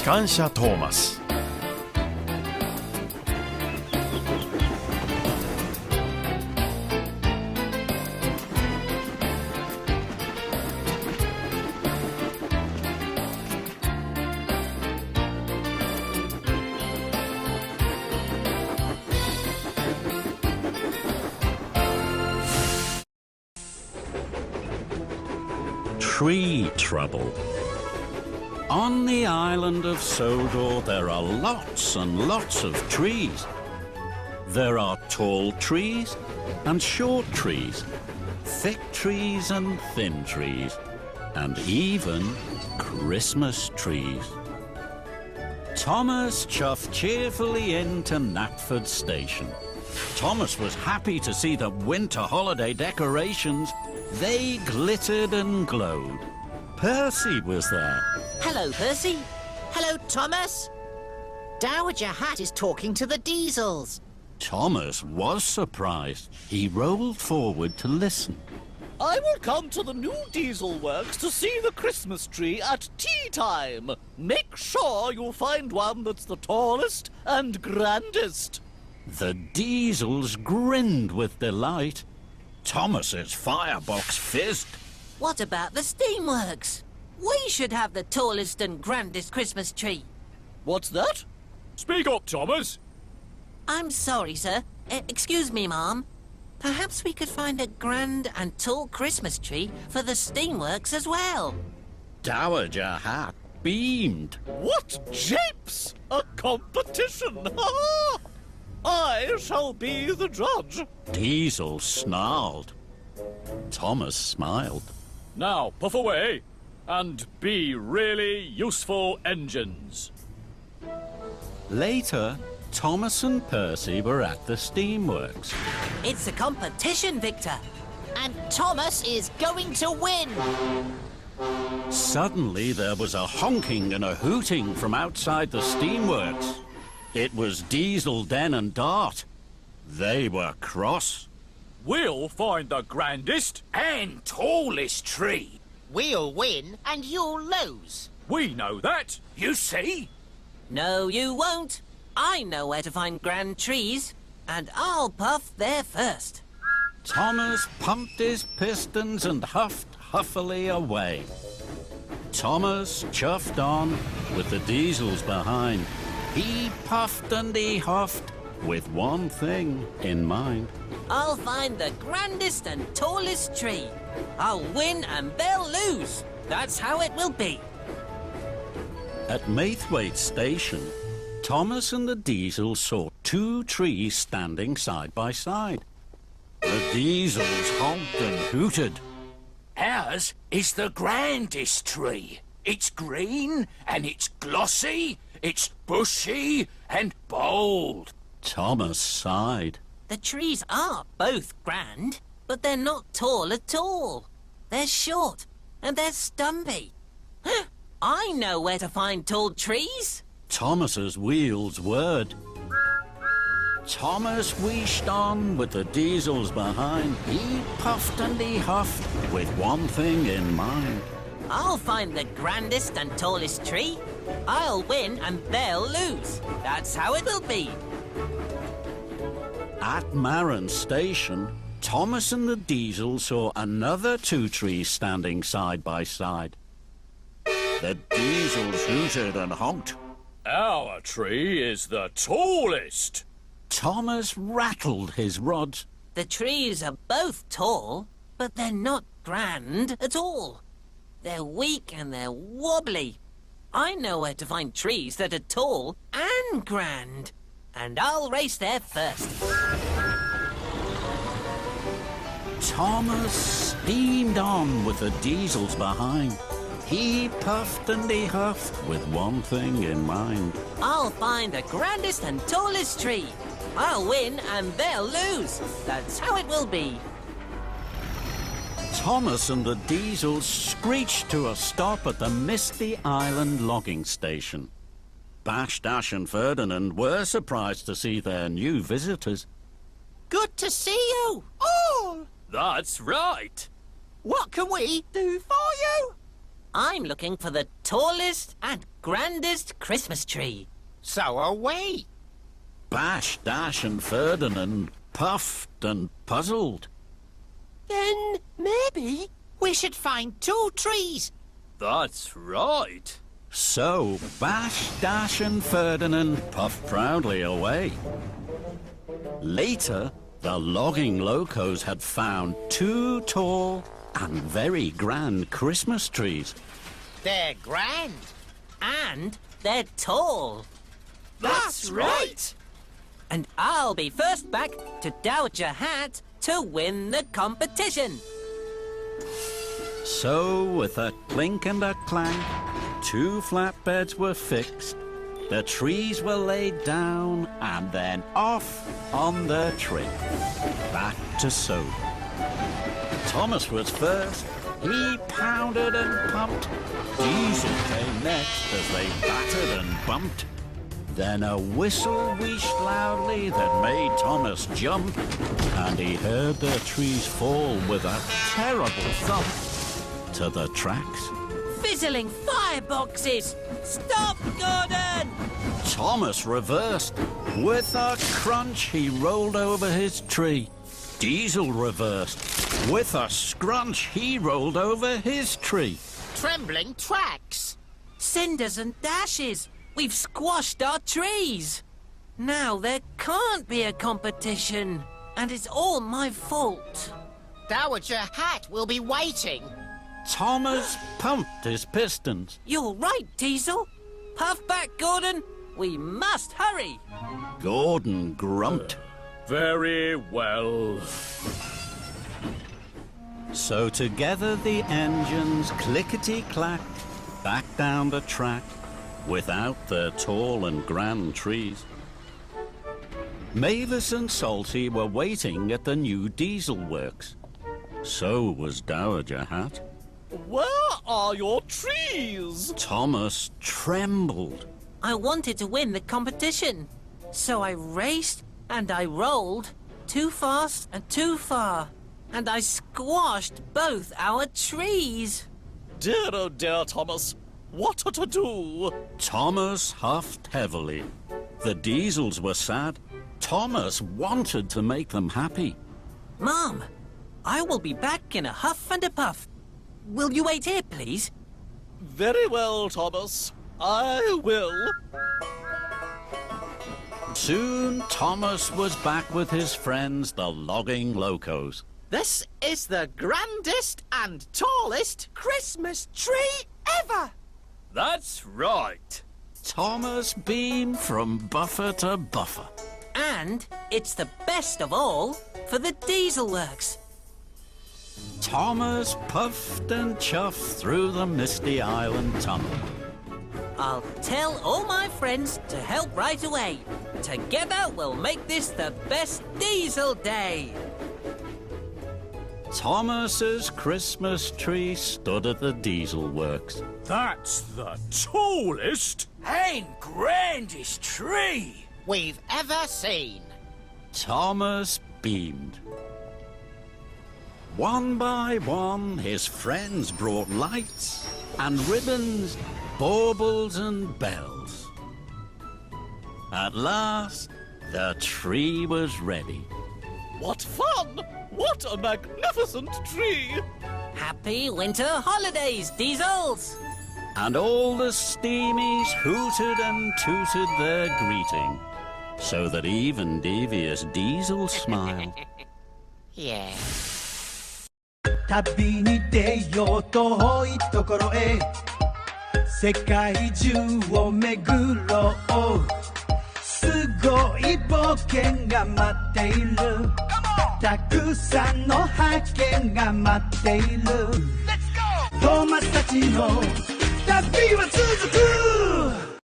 感謝トーマス。Tree trouble. On the island of Sodor, there are lots and lots of trees. There are tall trees and short trees, thick trees and thin trees, and even Christmas trees. Thomas chuffed cheerfully into Knapford Station. Thomas was happy to see the winter holiday decorations. They glittered and glowed. Percy was there. Hello, Percy. Hello, Thomas. Dowager Hat is talking to the Diesels. Thomas was surprised. He rolled forward to listen. I will come to the new Diesel Works to see the Christmas tree at tea time. Make sure you find one that's the tallest and grandest. The Diesels grinned with delight. Thomas's firebox fizzed. What about the Steamworks? We should have the tallest and grandest Christmas tree. What's that? Speak up, Thomas. I'm sorry, sir. Excuse me, Ma'am. Perhaps we could find a grand and tall Christmas tree for the Steamworks as well. Dowager Hat beamed. What japes! A competition! I shall be the judge. Diesel snarled. Thomas smiled. Now, puff away and be really useful engines. Later, Thomas and Percy were at the Steamworks. It's a competition, Victor. And Thomas is going to win. Suddenly, there was a honking and a hooting from outside the Steamworks. It was Diesel, Den and Dart. They were cross. We'll find the grandest and tallest tree. We'll win and you'll lose. We know that. You see? No, you won't. I know where to find grand trees, and I'll puff there first. Thomas pumped his pistons and huffed huffily away. Thomas chuffed on with the Diesels behind. He puffed and he huffed with one thing in mind. I'll find the grandest and tallest tree. I'll win and they'll lose. That's how it will be. At Maithwaite Station, Thomas and the Diesels saw two trees standing side by side. The Diesels honked and hooted. Ours is the grandest tree. It's green and it's glossy, it's bushy and bold. Thomas sighed. The trees are both grand, but they're not tall at all. They're short and they're stumpy. I know where to find tall trees. Thomas's wheels whirred. Thomas wheeshed on with the Diesels behind. He puffed and he huffed with one thing in mind. I'll find the grandest and tallest tree. I'll win and they'll lose. That's how it will be. At Marron Station, Thomas and the Diesel saw another two trees standing side by side. The Diesels hooted and honked. Our tree is the tallest. Thomas rattled his rods. The trees are both tall, but they're not grand at all. They're weak and they're wobbly. I know where to find trees that are tall and grand. And I'll race there first. Thomas steamed on with the Diesels behind. He puffed and he huffed with one thing in mind. I'll find the grandest and tallest tree. I'll win and they'll lose. That's how it will be. Thomas and the Diesels screeched to a stop at the Misty Island logging station. Bash, Dash and Ferdinand were surprised to see their new visitors. Good to see you. Oh, That's right. what can we do for you? I'm looking for the tallest and grandest Christmas tree. So are we. Bash, Dash and Ferdinand puffed and puzzled. Then maybe we should find 2 trees. That's right. So Bash, Dash and Ferdinand puffed proudly away. Later, the logging locos had found 2 tall and very grand Christmas trees. They're grand. And they're tall. That's right. And I'll be first back to Dowager Hat to win the competition. So, with a clink and a clank, 2 flatbeds were fixed, the trees were laid down, and then off on the trip, back to Sodor. Thomas was first. He pounded and pumped. Diesel came next as they battered and bumped. Then a whistle wheeshed loudly that made Thomas jump, and he heard the trees fall with a terrible thump to the tracks. Fizzling fireboxes! Stop, Gordon! Thomas reversed. With a crunch, he rolled over his tree. Diesel reversed. With a scrunch, he rolled over his tree. Trembling tracks. Cinders and dashes! We've squashed our trees! Now there can't be a competition, and it's all my fault. Dowager Hat will be waiting. Thomas pumped his pistons. You're right, Diesel. Puff back, Gordon. We must hurry. Gordon grumped. Very well. So together the engines clickety-clacked back down the track without their tall and grand trees. Mavis and Salty were waiting at the new diesel works. So was Dowager Hat. Where are your trees? Thomas trembled. I wanted to win the competition, so I raced and I rolled too fast and too far, and I squashed both our trees. Dear, oh dear, Thomas. What to do? Thomas huffed heavily. The diesels were sad. Thomas wanted to make them happy. Mom, I will be back in a huff and a puff. Will you wait here, please? Very well, Thomas. I will. Soon Thomas was back with his friends, the logging locos. This is the grandest and tallest Christmas tree ever. That's right. Thomas beamed from buffer to buffer. And it's the best of all for the diesel works. Thomas puffed and chuffed through the misty island tunnel. I'll tell all my friends to help right away. Together we'll make this the best diesel day. Thomas's Christmas tree stood at the diesel works. That's the tallest. And grandest tree. We've ever seen. Thomas beamed. One by one, his friends brought lights and ribbons, baubles and bells. At last, the tree was ready. What fun! What a magnificent tree! Happy winter holidays, diesels! And all the steamies hooted and tooted their greeting, so that even devious Diesel smiled. Yeah. 旅に出よう遠いところへ世界中を巡ろうすごい冒険が待っているたくさんの発見が待っているトーマスたちの旅は続く